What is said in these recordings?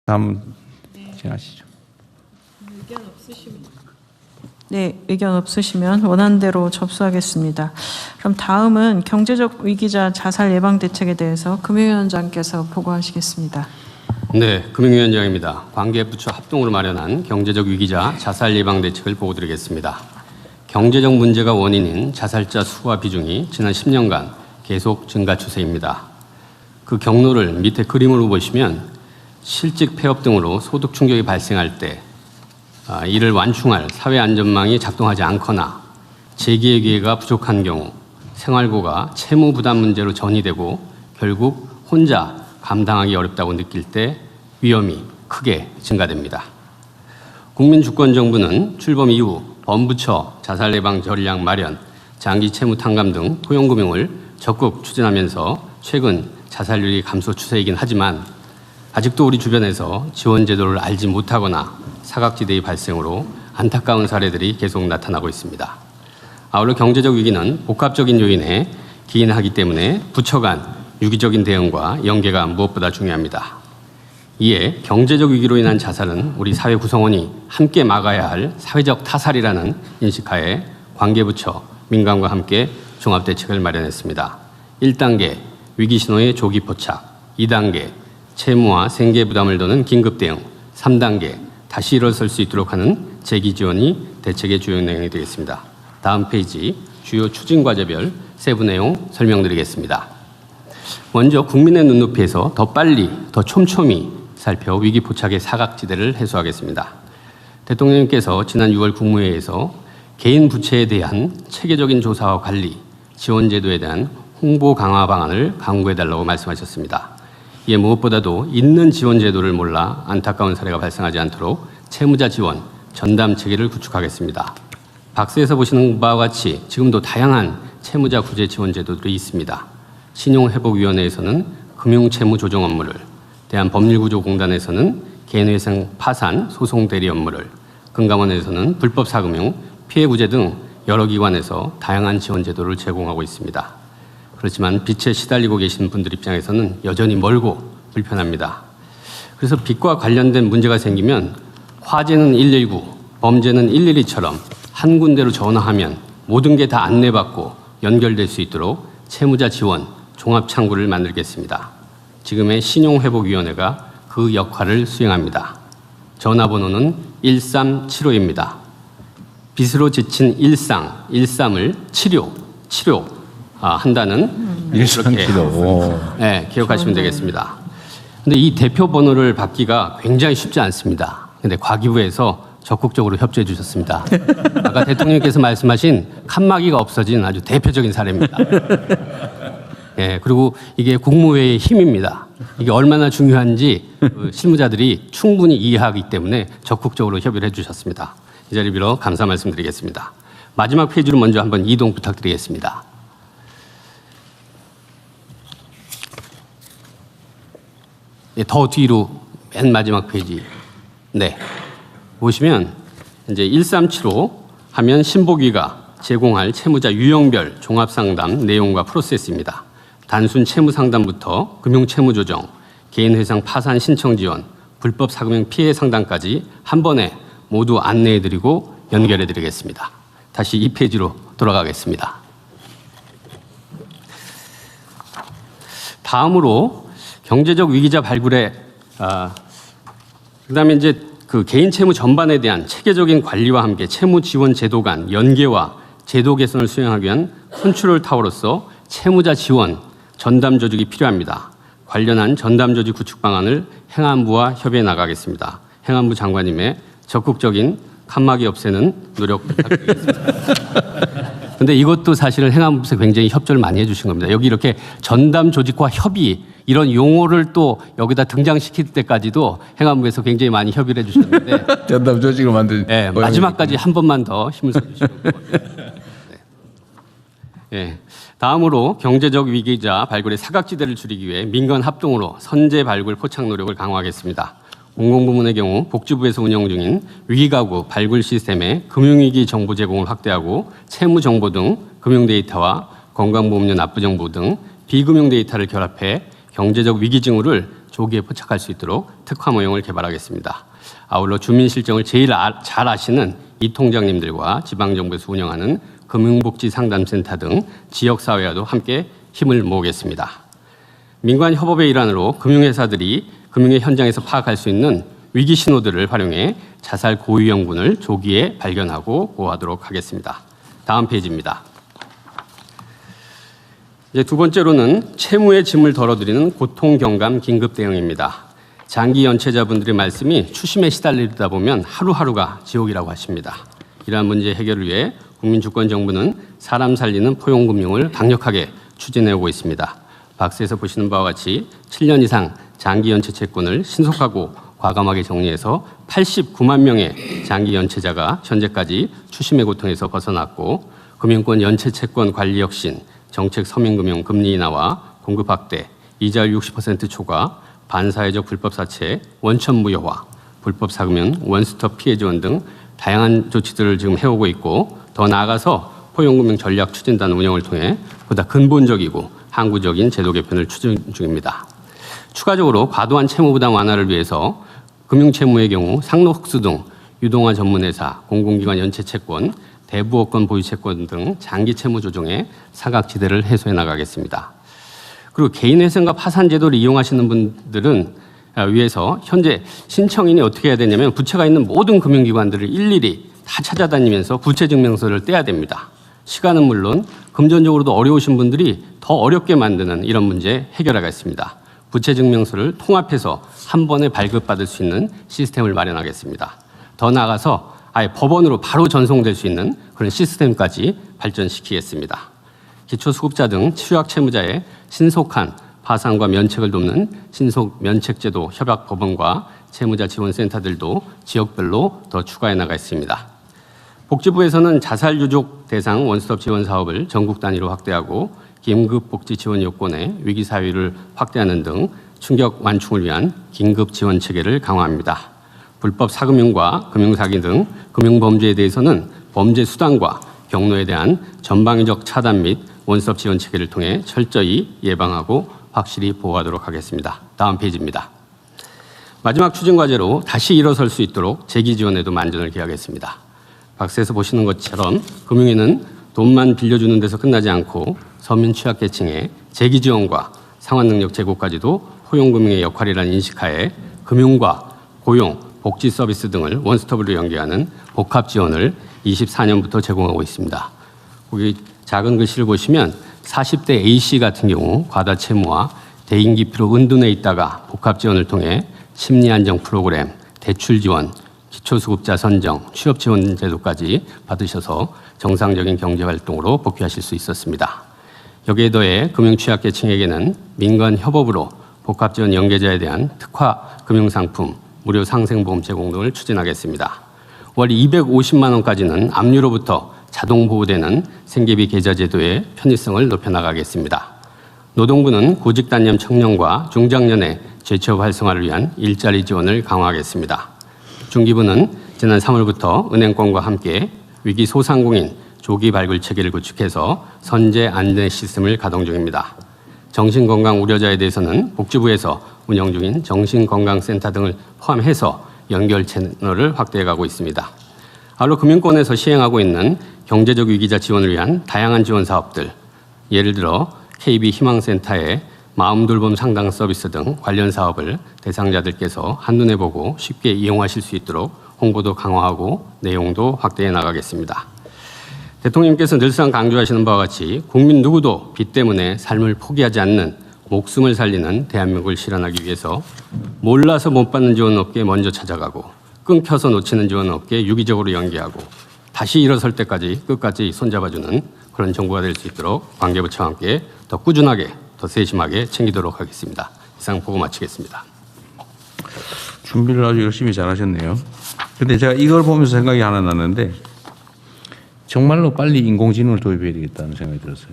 다음 진행하시죠. 네, 의견 없으시면 원안대로 접수하겠습니다. 그럼 다음은 경제적 위기자 자살 예방 대책에 대해서 금융위원장께서 보고하시겠습니다. 네, 금융위원장입니다. 관계부처 합동으로 마련한 경제적 위기자 자살 예방 대책을 보고드리겠습니다. 경제적 문제가 원인인 자살자 수와 비중이 지난 10년간 계속 증가 추세입니다. 그 경로를 밑에 그림으로 보시면 실직 폐업 등으로 소득 충격이 발생할 때 이를 완충할 사회 안전망이 작동하지 않거나 재기의 기회가 부족한 경우 생활고가 채무 부담 문제로 전이되고 결국 혼자 감당하기 어렵다고 느낄 때 위험이 크게 증가됩니다. 국민주권정부는 출범 이후 범부처 자살 예방 전략 마련, 장기 채무 탕감 등 토용금융을 적극 추진하면서 최근 자살률이 감소 추세이긴 하지만 아직도 우리 주변에서 지원 제도를 알지 못하거나 사각지대의 발생으로 안타까운 사례들이 계속 나타나고 있습니다. 아울러 경제적 위기는 복합적인 요인에 기인하기 때문에 부처 간 유기적인 대응과 연계가 무엇보다 중요합니다. 이에 경제적 위기로 인한 자살은 우리 사회 구성원이 함께 막아야 할 사회적 타살이라는 인식하에 관계부처, 민간과 함께 종합대책을 마련했습니다. 1단계 위기 신호의 조기 포착, 2단계 채무와 생계 부담을 도는 긴급 대응, 3단계 다시 일어설 수 있도록 하는 재기 지원이 대책의 주요 내용이 되겠습니다. 다음 페이지 주요 추진 과제별 세부 내용 설명드리겠습니다. 먼저 국민의 눈높이에서 더 빨리, 더 촘촘히 살펴 위기 포착의 사각지대를 해소하겠습니다. 대통령님께서 지난 6월 국무회의에서 개인 부채에 대한 체계적인 조사와 관리, 지원 제도에 대한 홍보 강화 방안을 강구해달라고 말씀하셨습니다. 이에 무엇보다도 있는 지원 제도를 몰라 안타까운 사례가 발생하지 않도록 채무자 지원, 전담 체계를 구축하겠습니다. 박스에서 보시는 바와 같이 지금도 다양한 채무자 구제 지원 제도들이 있습니다. 신용회복위원회에서는 금융채무 조정 업무를, 대한법률구조공단에서는 개인회생 파산 소송 대리 업무를, 금감원에서는 불법사금융, 피해구제 등 여러 기관에서 다양한 지원 제도를 제공하고 있습니다. 그렇지만 빚에 시달리고 계신 분들 입장에서는 여전히 멀고 불편합니다. 그래서 빚과 관련된 문제가 생기면 화재는 119, 범죄는 112처럼 한 군데로 전화하면 모든 게 다 안내받고 연결될 수 있도록 채무자 지원 종합창구를 만들겠습니다. 지금의 신용회복위원회가 그 역할을 수행합니다. 전화번호는 1375입니다. 빚으로 지친 일삼을 치료 한다는 이렇게 네, 기억하시면 되겠습니다. 근데 이 대표 번호를 받기가 굉장히 쉽지 않습니다. 근데 과기부에서 적극적으로 협조해 주셨습니다. 아까 대통령께서 말씀하신 칸막이가 없어진 아주 대표적인 사례입니다. 예, 그리고 이게 국무회의 힘입니다. 이게 얼마나 중요한지 실무자들이 충분히 이해하기 때문에 적극적으로 협의를 해주셨습니다. 이 자리 빌어 감사 말씀드리겠습니다. 마지막 페이지로 먼저 한번 이동 부탁드리겠습니다. 예, 더 뒤로 맨 마지막 페이지. 네, 보시면 이제 1375 하면 신보기가 제공할 채무자 유형별 종합상담 내용과 프로세스입니다. 단순 채무 상담부터 금융 채무 조정, 개인 회상 파산 신청 지원, 불법 사금융 피해 상담까지 한 번에 모두 안내해드리고 연결해드리겠습니다. 다시 이 페이지로 돌아가겠습니다. 다음으로 경제적 위기자 발굴에 그다음에 이제 그 개인 채무 전반에 대한 체계적인 관리와 함께 채무 지원 제도 간 연계와 제도 개선을 수행하기 위한 컨트롤 타워로서 채무자 지원 전담 조직이 필요합니다. 관련한 전담 조직 구축 방안을 행안부와 협의해 나가겠습니다. 행안부 장관님의 적극적인 칸막이 없애는 노력 부탁드리겠습니다. 그런데 이것도 사실은 행안부에서 굉장히 협조를 많이 해주신 겁니다. 여기 이렇게 전담 조직과 협의 이런 용어를 또 여기다 등장시킬 때까지도 행안부에서 굉장히 많이 협의를 해주셨는데 전담 조직을 만들. 네, 마지막까지 한 번만 더 힘을 써주시고. 네. 다음으로 경제적 위기자 발굴의 사각지대를 줄이기 위해 민간 합동으로 선제 발굴 포착 노력을 강화하겠습니다. 공공부문의 경우 복지부에서 운영 중인 위기가구 발굴 시스템의 금융위기 정보 제공을 확대하고 채무 정보 등 금융 데이터와 건강보험료 납부 정보 등 비금융 데이터를 결합해 경제적 위기 징후를 조기에 포착할 수 있도록 특화 모형을 개발하겠습니다. 아울러 주민 실정을 제일 잘 아시는 이 통장님들과 지방정부에서 운영하는 금융복지상담센터 등 지역사회와도 함께 힘을 모으겠습니다. 민관 협업의 일환으로 금융회사들이 금융의 현장에서 파악할 수 있는 위기 신호들을 활용해 자살 고위험군을 조기에 발견하고 보호하도록 하겠습니다. 다음 페이지입니다. 이제 두 번째로는 채무의 짐을 덜어드리는 고통경감 긴급 대응입니다. 장기 연체자분들의 말씀이 추심에 시달리다 보면 하루하루가 지옥이라고 하십니다. 이러한 문제 해결을 위해 국민주권정부는 사람 살리는 포용금융을 강력하게 추진해오고 있습니다. 박스에서 보시는 바와 같이 7년 이상 장기 연체 채권을 신속하고 과감하게 정리해서 89만 명의 장기 연체자가 현재까지 추심의 고통에서 벗어났고, 금융권 연체 채권 관리 혁신, 정책 서민금융 금리 인하와 공급 확대, 이자율 60% 초과, 반사회적 불법 사채, 원천 무효화, 불법 사금융, 원스톱 피해 지원 등 다양한 조치들을 지금 해오고 있고, 더 나아가서 포용금융 전략 추진단 운영을 통해 보다 근본적이고 항구적인 제도 개편을 추진 중입니다. 추가적으로 과도한 채무 부담 완화를 위해서 금융채무의 경우 상록수 등 유동화 전문회사, 공공기관 연체 채권, 대부업권 보유 채권 등 장기 채무 조정에 사각지대를 해소해 나가겠습니다. 그리고 개인회생과 파산제도를 이용하시는 분들은 위해서 현재 신청인이 어떻게 해야 되냐면 부채가 있는 모든 금융기관들을 일일이 다 찾아다니면서 부채증명서를 떼야 됩니다. 시간은 물론 금전적으로도 어려우신 분들이 더 어렵게 만드는 이런 문제 해결하겠습니다. 부채증명서를 통합해서 한 번에 발급받을 수 있는 시스템을 마련하겠습니다. 더 나아가서 아예 법원으로 바로 전송될 수 있는 그런 시스템까지 발전시키겠습니다. 기초수급자 등 취약 채무자의 신속한 파산과 면책을 돕는 신속면책제도 협약법원과 채무자 지원센터들도 지역별로 더 추가해 나가겠습니다. 복지부에서는 자살유족 대상 원스톱 지원 사업을 전국 단위로 확대하고 긴급복지 지원 요건의 위기 사유를 확대하는 등 충격 완충을 위한 긴급 지원 체계를 강화합니다. 불법 사금융과 금융사기 등 금융범죄에 대해서는 범죄 수단과 경로에 대한 전방위적 차단 및 원스톱 지원 체계를 통해 철저히 예방하고 확실히 보호하도록 하겠습니다. 다음 페이지입니다. 마지막 추진 과제로 다시 일어설 수 있도록 재기 지원에도 만전을 기하겠습니다. 박스에서 보시는 것처럼 금융위는 돈만 빌려주는 데서 끝나지 않고 서민 취약계층의 재기 지원과 상환능력 제고까지도 포용금융의 역할이라는 인식하에 금융과 고용, 복지 서비스 등을 원스톱으로 연계하는 복합 지원을 24년부터 제공하고 있습니다. 거기 작은 글씨를 보시면 40대 A씨 같은 경우 과다 채무와 대인 기피로 은둔해 있다가 복합 지원을 통해 심리 안정 프로그램, 대출 지원, 기초수급자 선정, 취업 지원 제도까지 받으셔서 정상적인 경제 활동으로 복귀하실 수 있었습니다. 여기에 더해 금융 취약계층에게는 민간 협업으로 복합 지원 연계자에 대한 특화 금융상품, 무료 상생보험 제공 등을 추진하겠습니다. 월 250만 원까지는 압류로부터 자동 보호되는 생계비 계좌 제도의 편의성을 높여나가겠습니다. 노동부는 구직단년 청년과 중장년의 재취업 활성화를 위한 일자리 지원을 강화하겠습니다. 중기부는 지난 3월부터 은행권과 함께 위기 소상공인 조기 발굴 체계를 구축해서 선제 안내 시스템을 가동 중입니다. 정신건강 우려자에 대해서는 복지부에서 운영 중인 정신건강센터 등을 포함해서 연결 채널을 확대해가고 있습니다. 아울러 금융권에서 시행하고 있는 경제적 위기자 지원을 위한 다양한 지원 사업들, 예를 들어 KB 희망센터의 마음돌봄 상담 서비스 등 관련 사업을 대상자들께서 한눈에 보고 쉽게 이용하실 수 있도록 홍보도 강화하고 내용도 확대해 나가겠습니다. 대통령님께서 늘상 강조하시는 바와 같이 국민 누구도 빚 때문에 삶을 포기하지 않는 목숨을 살리는 대한민국을 실현하기 위해서 몰라서 못 받는 지원 업계에 먼저 찾아가고 끊겨서 놓치는 지원 업계에 유기적으로 연계하고 다시 일어설 때까지 끝까지 손잡아주는 그런 정부가 될 수 있도록 관계부처와 함께 더 꾸준하게 더 세심하게 챙기도록 하겠습니다. 이상 보고 마치겠습니다. 준비를 아주 열심히 잘하셨네요. 근데 제가 이걸 보면서 생각이 하나 났는데 정말로 빨리 인공지능을 도입해야 되겠다는 생각이 들었어요.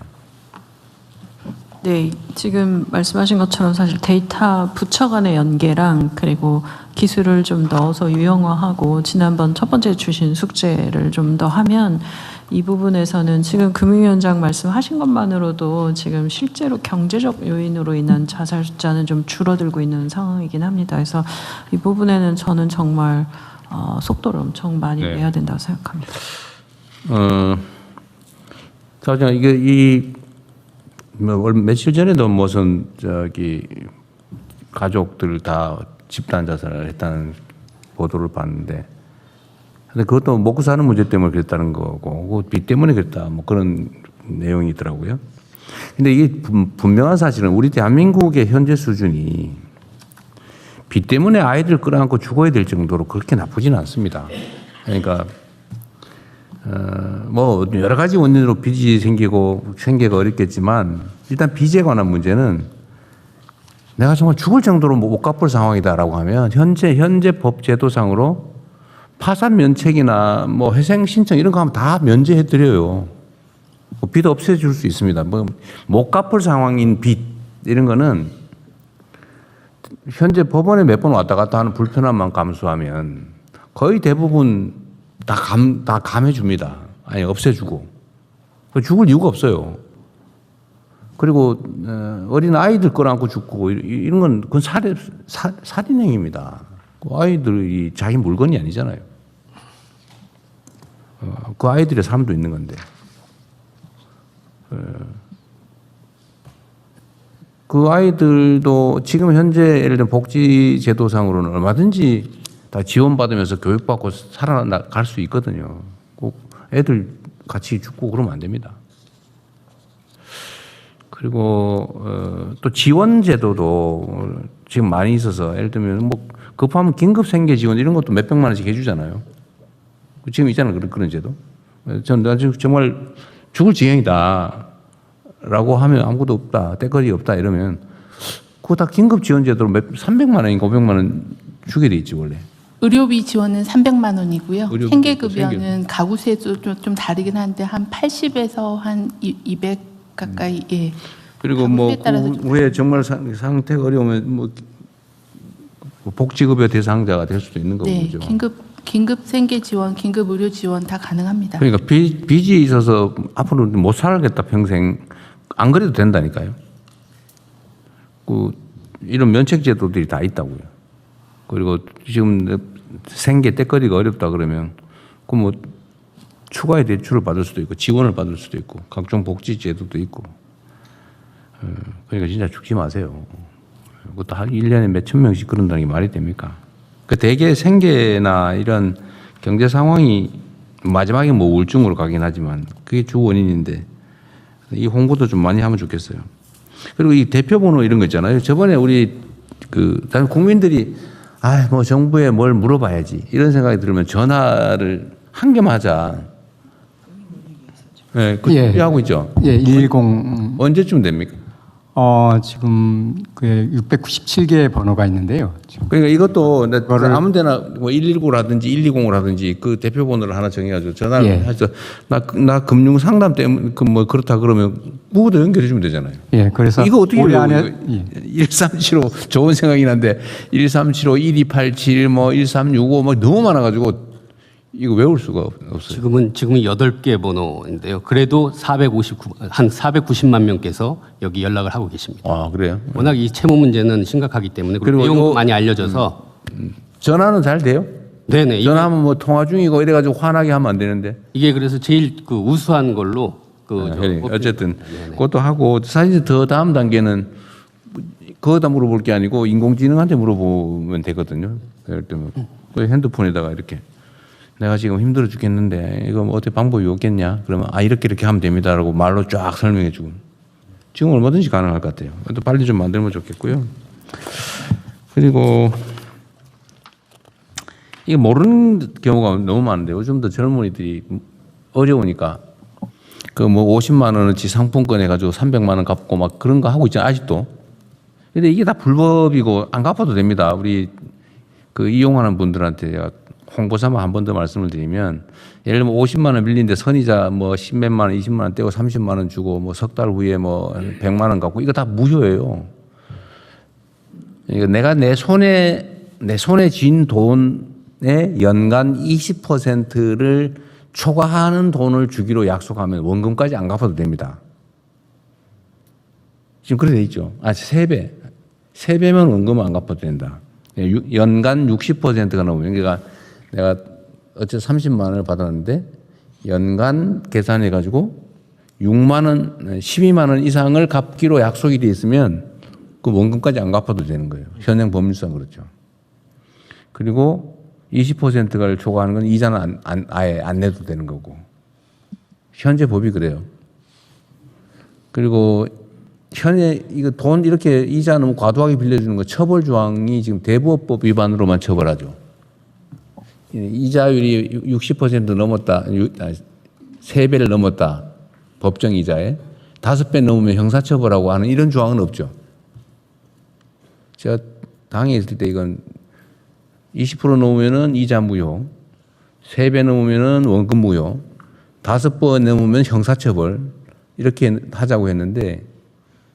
네, 지금 말씀하신 것처럼 사실 데이터 부처 간의 연계랑 그리고 기술을 좀 넣어서 유형화하고 지난번 첫 번째 주신 숙제를 좀 더 하면 이 부분에서는 지금 금융위원장 말씀하신 것만으로도 지금 실제로 경제적 요인으로 인한 자살 숫자는 좀 줄어들고 있는 상황이긴 합니다. 그래서 이 부분에는 저는 정말 속도를 엄청 많이 네. 내야 된다고 생각합니다. 사실 이게 며칠 전에도 무슨 가족들 다 집단 자살을 했다는 보도를 봤는데, 근데 그것도 먹고 사는 문제 때문에 그랬다는 거고, 빚 때문에 그랬다, 뭐 그런 내용이 있더라고요. 근데 이게 분명한 사실은 우리 대한민국의 현재 수준이 빚 때문에 아이들 끌어안고 죽어야 될 정도로 그렇게 나쁘지는 않습니다. 그러니까 뭐 여러 가지 원인으로 빚이 생기가 어렵겠지만 일단 빚에 관한 문제는 내가 정말 죽을 정도로 못 갚을 상황이다라고 하면 현재 법 제도상으로 파산 면책이나 뭐 회생 신청 이런 거 하면 다 면제해 드려요. 빚 없애줄 수 있습니다. 뭐 못 갚을 상황인 빚 이런 거는 현재 법원에 몇 번 왔다 갔다 하는 불편함만 감수하면 거의 대부분 다 감해 줍니다. 아니 없애주고 죽을 이유가 없어요. 그리고 어린 아이들 끌어안고 죽고 이런 건 그건 살인행위입니다. 그 아이들이 자기 물건이 아니잖아요. 그 아이들의 삶도 있는 건데. 그 아이들도 지금 현재 예를 들면 복지 제도상으로는 얼마든지 다 지원받으면서 교육받고 살아갈 수 있거든요. 꼭 애들 같이 죽고 그러면 안 됩니다. 그리고 또 지원 제도도 지금 많이 있어서 예를 들면 뭐 급하면 긴급 생계 지원 이런 것도 몇백만 원씩 해주잖아요. 지금 있잖아요. 그런 제도. 나 지금 정말 죽을 지경이다 라고 하면 아무것도 없다, 때거리 없다 이러면 그거 다 긴급 지원 제도로 300만 원인가 500만 원 주게 돼 있지 원래. 의료비 지원은 300만 원이고요. 의료비, 생계급여는 가구수도 좀 다르긴 한데 한 80에서 한 200 가까이. 예. 그리고 뭐 가구수에 따라서 그 후에 정말 상태가 어려우면 뭐 복지급여 대상자가 될 수도 있는 거고. 네, 그죠? 긴급 생계 지원, 긴급 의료 지원 다 가능합니다. 그러니까 빚이 있어서 앞으로 못 살겠다 평생 안 그래도 된다니까요. 이런 면책 제도들이 다 있다고요. 그리고 지금 생계 때거리가 어렵다 그러면 그 뭐 추가의 대출을 받을 수도 있고 지원을 받을 수도 있고 각종 복지 제도도 있고. 그러니까 진짜 죽지 마세요. 그것도 한 1년에 몇천 명씩 그런다는 게 말이 됩니까? 그 대개 생계나 이런 경제 상황이 마지막에 뭐 우울증으로 가긴 하지만 그게 주 원인인데 이 홍보도 좀 많이 하면 좋겠어요. 그리고 이 대표번호 이런 거 있잖아요. 저번에 우리 다른 국민들이 뭐 정부에 뭘 물어봐야지 이런 생각이 들면 전화를 한 개만 하자. 네, 예. 하고 있죠. 예, 110. 언제쯤 됩니까? 지금 그 697개의 번호가 있는데요. 그러니까 이것도 그거를- 아무데나 뭐 119라든지 120이라든지 그 대표번호를 하나 정해가지고 전화를 예. 하죠. 나 금융 상담 때문에 뭐 그렇다 그러면 누구도 연결해 주면 되잖아요. 예, 그래서 이거 어떻게 올해 해요? 안에 이거 1375 좋은 생각이긴 한데 1375, 1287, 뭐 1365 뭐 너무 많아가지고 이거 외울 수가 없어요. 지금은 8개 번호인데요. 그래도 한 490만 명께서 여기 연락을 하고 계십니다. 아 그래요? 워낙 이 채무 문제는 심각하기 때문에 그리고 그리고 내용도 이거- 많이 알려져서 전화는 잘 돼요? 네네. 전화하면 뭐 통화 중이고 이래가지고 화나게 하면 안 되는데. 이게 그래서 제일 그 우수한 걸로 어쨌든 그것도 하고 사실 더 다음 단계는 그거다 물어볼 게 아니고 인공지능한테 물어보면 되거든요. 예를 들면 그 핸드폰에다가 이렇게 내가 지금 힘들어 죽겠는데 이거 뭐 어떻게 방법이 없겠냐? 그러면 이렇게 하면 됩니다라고 말로 쫙 설명해 주고 지금 얼마든지 가능할 것 같아요. 또 빨리 좀 만들면 좋겠고요. 그리고 이게 모르는 경우가 너무 많은데 요즘도 젊은이들이 어려우니까 그 뭐 50만 원어치 상품권 해가지고 300만 원 갚고 막 그런 거 하고 있잖아요 아직도. 근데 이게 다 불법이고 안 갚아도 됩니다. 우리 그 이용하는 분들한테 제가 홍보 삼아 한 번 더 말씀을 드리면 예를 들면 50만 원 빌린데 선이자 뭐 10몇만 원, 20만 원 떼고 30만 원 주고 뭐 석 달 후에 뭐 100만 원 갚고 이거 다 무효예요. 그러니까 내가 내 손에 쥔 돈의 연간 20%를 초과하는 돈을 주기로 약속하면 원금까지 안 갚아도 됩니다. 지금 그렇게 돼 있죠. 3배. 3배면 원금은 안 갚아도 된다. 연간 60%가 넘으면, 그러니까 내가 어째 30만 원을 받았는데 연간 계산해 가지고 6만 원, 12만 원 이상을 갚기로 약속이 돼 있으면 그 원금까지 안 갚아도 되는 거예요. 현행 법률상 그렇죠. 그리고 20%를 초과하는 건 이자는 아예 안 내도 되는 거고. 현재 법이 그래요. 그리고 현재 이거 돈 이렇게 이자 너무 과도하게 빌려주는 거 처벌 조항이 지금 대부업법 위반으로만 처벌하죠. 이자율이 60% 넘었다, 3배를 넘었다, 법정 이자에 5배 넘으면 형사처벌하고 하는 이런 조항은 없죠. 제가 당에 있을 때 이건 20% 넘으면은 이자 무효, 3배 넘으면은 원금 무효, 5번 넘으면 형사처벌 이렇게 하자고 했는데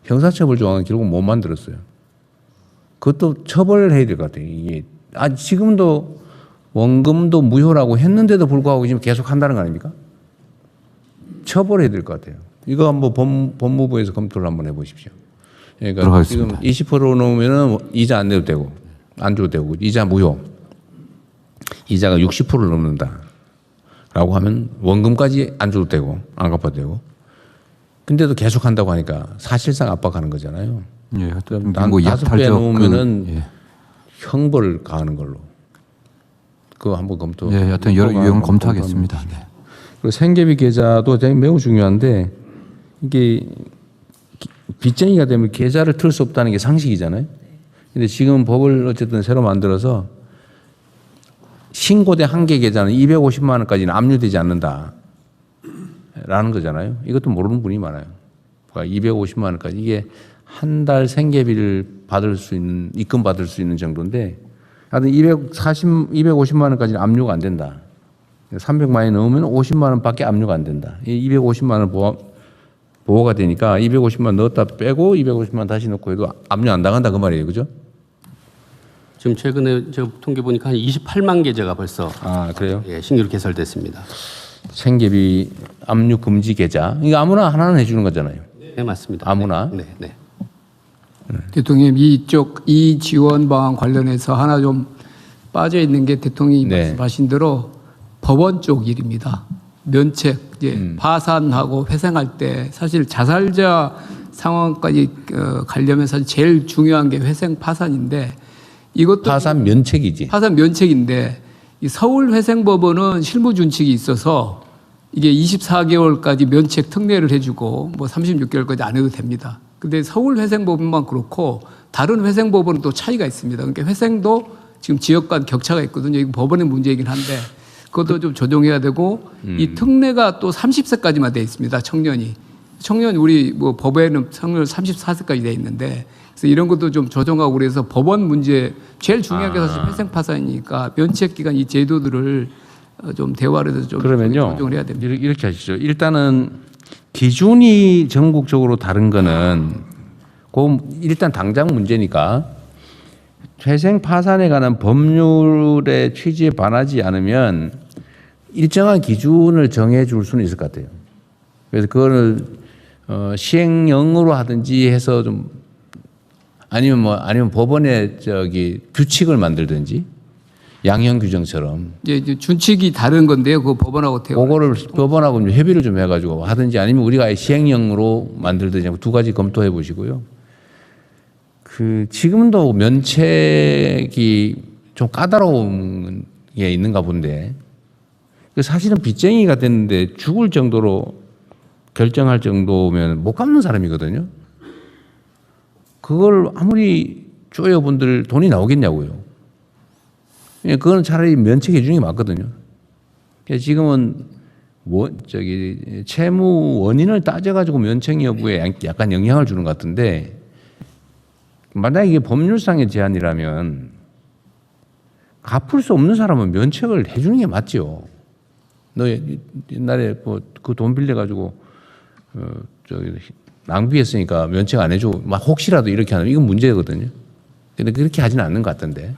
형사처벌 조항은 결국 못 만들었어요. 그것도 처벌을 해야 될 것 같아요. 이게 지금도 원금도 무효라고 했는데도 불구하고 지금 계속 한다는 거 아닙니까? 처벌해야 될 것 같아요. 이거 한번 법무부에서 검토를 한번 해보십시오. 그러니까 들어가겠습니다. 지금 20% 넘으면 이자 안 내도 되고 안 줘도 되고 이자 무효. 이자가 60%를 넘는다라고 하면 원금까지 안 줘도 되고 안 갚아도 되고. 근데도 계속 한다고 하니까 사실상 압박하는 거잖아요. 예, 하여튼 한 뭐 5배 약탈적 넘으면은 예. 형벌을 가하는 걸로. 그거 한번 검토. 예, 하여튼 여러 유형을 검토하겠습니다. 네. 그리고 생계비 계좌도 되게 매우 중요한데 이게 빚쟁이가 되면 계좌를 틀 수 없다는 게 상식이잖아요. 근데 지금 법을 어쨌든 새로 만들어서 신고된 한개 계좌는 250만 원까지는 압류되지 않는다. 라는 거잖아요. 이것도 모르는 분이 많아요. 그러니까 250만 원까지 이게 한 달 생계비를 받을 수 있는, 입금 받을 수 있는 정도인데 하여튼 250만 원까지는 압류가 안 된다. 300만 원이 넘으면 50만 원밖에 압류가 안 된다. 이 250만 원 보호가 되니까 250만 원 넣었다 빼고 250만 원 다시 넣고 해도 압류 안 당한다 그 말이에요. 그죠? 지금 최근에 제가 통계 보니까 한 28만 계좌가 벌써 그래요? 예, 신규로 개설됐습니다. 생계비 압류 금지 계좌. 이거 아무나 하나는 해주는 거잖아요. 네, 맞습니다. 아무나. 네, 네. 대통령님 이 지원 방안 관련해서 하나 좀 빠져 있는 게 대통령이 네. 말씀하신 대로 법원 쪽 일입니다. 면책, 이제 파산하고 회생할 때 사실 자살자 상황까지 가려면 사실 제일 중요한 게 회생 파산인데 이것도 파산 면책이지. 파산 면책인데 이 서울회생법원은 실무 준칙이 있어서 이게 24개월까지 면책 특례를 해주고 뭐 36개월까지 안 해도 됩니다. 근데 서울회생법원만 그렇고 다른 회생법원은 또 차이가 있습니다. 그러니까 회생도 지금 지역 간 격차가 있거든요. 이거 법원의 문제이긴 한데 그것도 좀 조정해야 되고 이 특례가 또 30세까지만 돼 있습니다. 청년 우리 뭐 법에는 청년 34세까지 돼 있는데 그래서 이런 것도 좀 조정하고 그래서 법원 문제 제일 중요한 게 사실 회생 파산이니까 면책 기간 이 제도들을 좀 대화를 해서 좀 그러면요. 조정을 해야 됩니다. 이렇게 하시죠. 일단은 기준이 전국적으로 다른 거는 그 일단 당장 문제니까 회생 파산에 관한 법률의 취지에 반하지 않으면 일정한 기준을 정해 줄 수는 있을 것 같아요. 그래서 그거를 시행령으로 하든지 해서 좀 아니면 법원에 규칙을 만들든지 양형 규정처럼 이제 준칙이 다른 건데요. 그 법원하고 대화. 그거를 법원하고 좀 협의를 좀 해가지고 하든지 아니면 우리가 아예 시행령으로 만들든지 두 가지 검토해 보시고요. 지금도 면책이 좀 까다로운 게 있는가 본데 사실은 빚쟁이가 됐는데 죽을 정도로 결정할 정도면 못 갚는 사람이거든요. 그걸 아무리 쪼여분들 돈이 나오겠냐고요. 그거는 차라리 면책해 주는 게 맞거든요. 지금은 채무 원인을 따져가지고 면책 여부에 약간 영향을 주는 것 같은데 만약에 이게 법률상의 제한이라면 갚을 수 없는 사람은 면책을 해주는 게 맞죠. 너 옛날에 그 돈 빌려가지고 낭비했으니까 면책 안 해줘. 막 혹시라도 이렇게 하는 이건 문제거든요. 근데 그렇게 하지는 않는 것 같던데.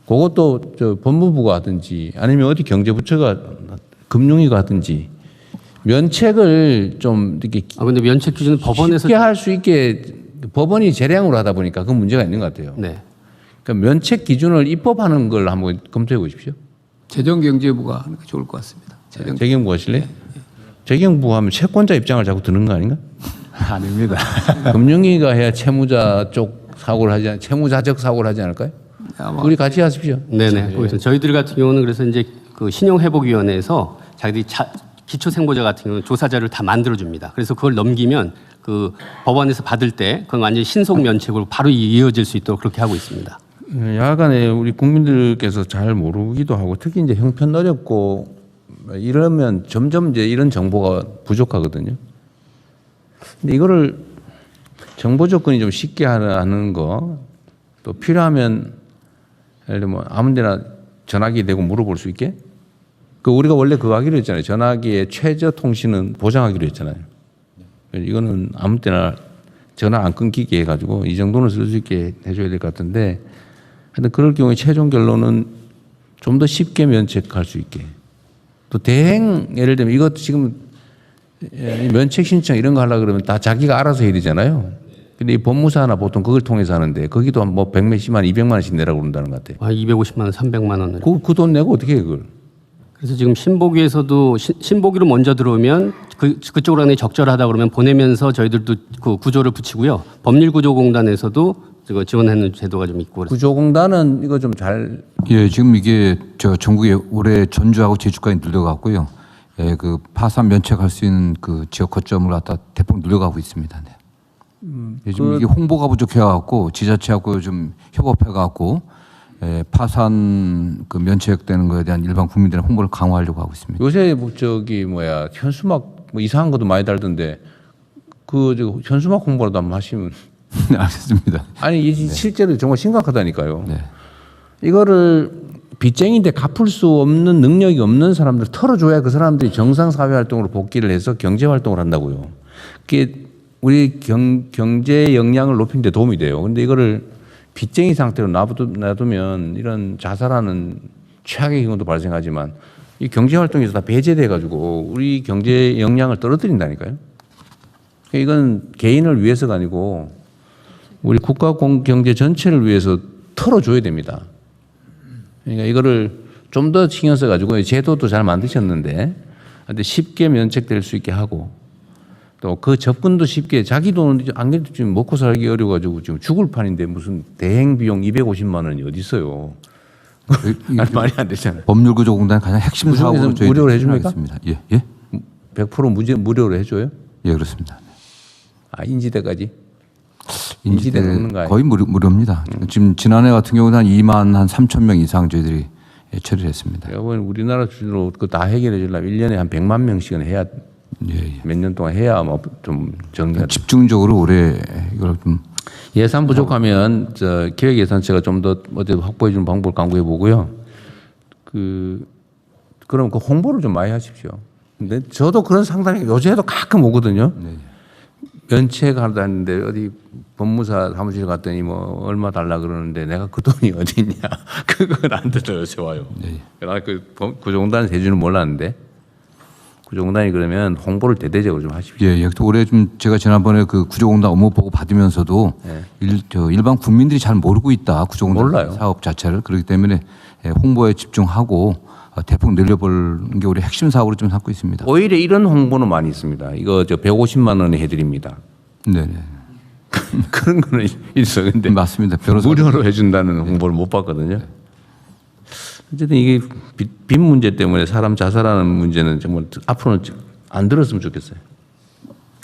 그것도 법무부가 하든지 아니면 어디 경제부처가 금융위가 하든지 면책을 좀 이렇게 근데 면책 기준은 법원에서 쉽게 할 수 있게 법원이 재량으로 하다 보니까 그 문제가 있는 것 같아요. 네. 그러니까 면책 기준을 입법하는 걸 한번 검토해 보십시오. 재정경제부가 하는 게 좋을 것 같습니다. 재경부 하실래요? 재경부 하면 채권자 입장을 자꾸 드는 거 아닌가? 아닙니다. 금융위가 해야 채무자 쪽 사고를 하지 채무자적 사고를 하지 않을까요? 아마 우리 같이 하십시오. 네네. 보겠습니다. 저희들 같은 경우는 그래서 이제 그 신용회복위원회에서 자기들이 기초생보자 같은 경우는 조사자를 다 만들어줍니다. 그래서 그걸 넘기면 그 법원에서 받을 때 그건 완전히 신속 면책으로 바로 이어질 수 있도록 그렇게 하고 있습니다. 야간에 우리 국민들께서 잘 모르기도 하고 특히 이제 형편 어렵고 이러면 점점 이제 이런 정보가 부족하거든요. 근데 이거를 정보 접근이 좀 쉽게 하는 거 또 필요하면 예를 들면 아무데나 전화기 대고 물어볼 수 있게 그 우리가 원래 그거 하기로 했잖아요. 전화기의 최저 통신은 보장하기로 했잖아요. 이거는 아무 때나 전화 안 끊기게 해가지고 이 정도는 쓸 수 있게 해줘야 될 것 같은데 하여튼 그럴 경우에 최종 결론은 좀 더 쉽게 면책할 수 있게 또 대행 예를 들면 이것도 지금 면책 신청 이런 거 하려고 그러면 다 자기가 알아서 해야 되잖아요. 근데 이 법무사나 보통 그걸 통해서 하는데 거기도 뭐 100몇십만 200만 원씩 내라고 그런다는 것 같아요. 250만 원, 300만 원을. 그 돈 내고 어떻게 해 그걸. 그래서 지금 신보기에서도 신보기로 먼저 들어오면 그쪽으로 하는 게 적절하다 그러면 보내면서 저희들도 그 구조를 붙이고요. 법률구조공단에서도 지원하는 제도가 좀 있고. 구조공단은 이거 좀 잘 예, 지금 이게 저 전국에 올해 전주하고 제주까지 늘려갔고요. 예, 그 파산 면책할 수 있는 그 지역 거점을 갖다 대폭 늘려가고 있습니다. 네. 요즘 이게 홍보가 부족해갖고 지자체하고 좀 협업해갖고 파산 그 면책되는 거에 대한 일반 국민들의 홍보를 강화하려고 하고 있습니다. 요새 뭐 저기 뭐야 현수막 뭐 이상한 것도 많이 달던데 그 현수막 홍보라도 한번 하시면 네, 알겠습니다. 아니 이 실제로 정말 심각하다니까요. 네. 이거를 빚쟁이인데 갚을 수 없는 능력이 없는 사람들 털어줘야 그 사람들이 정상 사회 활동으로 복귀를 해서 경제 활동을 한다고요. 그게 우리 경제 역량을 높이는 데 도움이 돼요. 근데 이거를 빚쟁이 상태로 놔두면 이런 자살하는 최악의 경우도 발생하지만 이 경제 활동에서 다 배제돼 가지고 우리 경제 역량을 떨어뜨린다니까요. 이건 개인을 위해서가 아니고 우리 국가 경제 전체를 위해서 털어줘야 됩니다. 그러니까 이거를 좀 더 신경 써가지고 제도도 잘 만드셨는데 근데 쉽게 면책될 수 있게 하고 또 그 접근도 쉽게 자기 돈은 안 그래도 지금 먹고 살기 어려워가지고 지금 죽을 판인데 무슨 대행 비용 250만 원이 어디 있어요? 말이 안 되잖아요. 법률구조공단 가장 핵심 사업으로 저희 무료로 해줍니까? 하겠습니다. 예, 예, 100% 무료로 해줘요? 예, 그렇습니다. 아 인지대까지? 인지대 넣는 거 아니에요? 거의 무료입니다. 지금 지난해 같은 경우는 한 2만 한 3천 명 이상 저희들이 처리를 했습니다. 이번 우리나라 수준으로 그 다 해결해 주려면 1년에 한 100만 명씩은 해야 예, 예. 몇 년 동안 해야 뭐 좀 정리가 집중적으로 올해 이걸 좀 예산 부족하면 저 기획예산처가 좀 더 어디도 확보해 주는 방법을 강구해 보고요. 그럼 그 홍보를 좀 많이 하십시오. 근데 저도 그런 상담이 요새도 가끔 오거든요. 네. 면책하다 했는데 어디 법무사 사무실 갔더니 뭐 얼마 달라 그러는데 내가 그 돈이 어디 있냐. 그건 나한테도 요새 와요. 네. 나 그 구조공단에서 해주는 몰랐는데 구조공단이 그러면 홍보를 대대적으로 좀 하십시오. 예, 예. 올해 좀 제가 지난번에 그 구조공단 업무 보고 받으면서도 일반 국민들이 잘 모르고 있다. 구조공단 몰라요. 사업 자체를 그렇기 때문에 홍보에 집중하고 대폭 늘려보는 게 우리 핵심 사업으로 좀 삼고 있습니다. 오히려 이런 홍보는 많이 있습니다. 이거 저 150만 원에 해드립니다. 네, 네. 그런 거는 있어. 근데 맞습니다. 변호사 무료로 해준다는 홍보를 못 봤거든요. 어쨌든 이게 빚 문제 때문에 사람 자살하는 문제는 정말 앞으로는 안 들었으면 좋겠어요.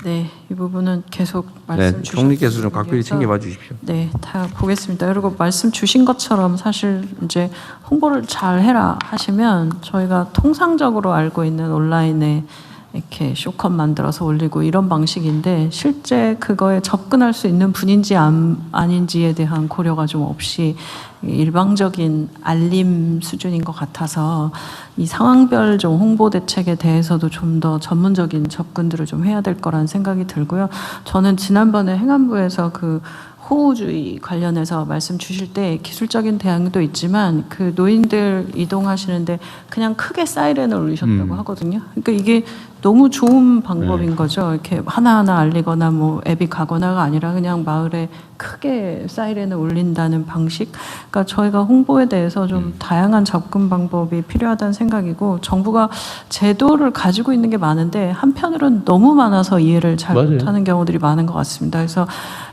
네, 이 부분은 계속 말씀 네, 주신 총리께서 좀 각별히 챙겨봐 주십시오. 네, 다 보겠습니다. 그리고 말씀 주신 것처럼 사실 이제 홍보를 잘 해라 하시면 저희가 통상적으로 알고 있는 온라인에 이렇게 쇼컷 만들어서 올리고 이런 방식인데 실제 그거에 접근할 수 있는 분인지 아닌지에 대한 고려가 좀 없이 일방적인 알림 수준인 것 같아서 이 상황별 좀 홍보 대책에 대해서도 좀 더 전문적인 접근들을 좀 해야 될 거라는 생각이 들고요. 저는 지난번에 행안부에서 그 호우주의 관련해서 말씀 주실 때 기술적인 대안도 있지만 그 노인들 이동하시는데 그냥 크게 사이렌을 울리셨다고 하거든요. 그러니까 이게 너무 좋은 방법인 거죠. 이렇게 하나하나 알리거나 뭐 앱이 가거나가 아니라 그냥 마을에 크게 사이렌을 울린다는 방식. 그러니까 저희가 홍보에 대해서 좀 다양한 접근 방법이 필요하다는 생각이고 정부가 제도를 가지고 있는 게 많은데 한편으로는 너무 많아서 이해를 잘 맞아요. 못하는 경우들이 많은 것 같습니다. 그래서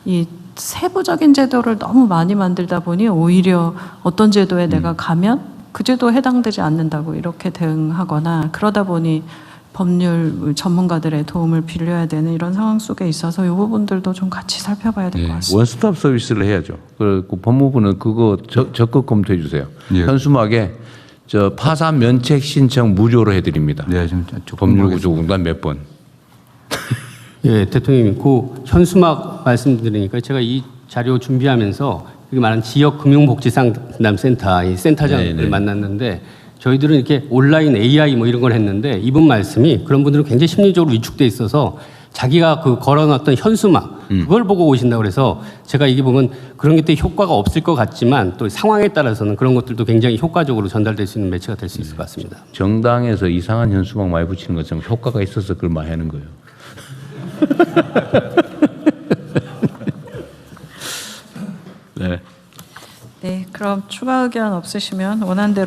이 세부적인 제도를 너무 많이 만들다 보니 오히려 어떤 제도에 내가 가면 그 제도에 해당되지 않는다고 이렇게 대응하거나 그러다 보니 법률 전문가들의 도움을 빌려야 되는 이런 상황 속에 있어서 이 부분들도 좀 같이 살펴봐야 될 것 같습니다. 원스톱 서비스를 해야죠. 그리고 법무부는 그거 적극 검토해 주세요. 예. 현수막에 저 파산 면책 신청 무료로 해드립니다. 네, 좀 법률구조공단 몇 번. 예, 대통령님, 그 현수막 말씀드리니까 제가 이 자료 준비하면서 여기 말하는 지역금융복지상담센터 이 센터장을 네네. 만났는데 저희들은 이렇게 온라인 AI 뭐 이런 걸 했는데 이분 말씀이 그런 분들은 굉장히 심리적으로 위축돼 있어서 자기가 그 걸어놨던 현수막 그걸 보고 오신다고 그래서 제가 이게 보면 그런 게 또 효과가 없을 것 같지만 또 상황에 따라서는 그런 것들도 굉장히 효과적으로 전달될 수 있는 매체가 될 수 있을 것 같습니다. 정당에서 이상한 현수막 많이 붙이는 것처럼 효과가 있어서 그걸 많이 하는 거예요. 네. 네, 그럼 추가 의견 없으시면 원안대로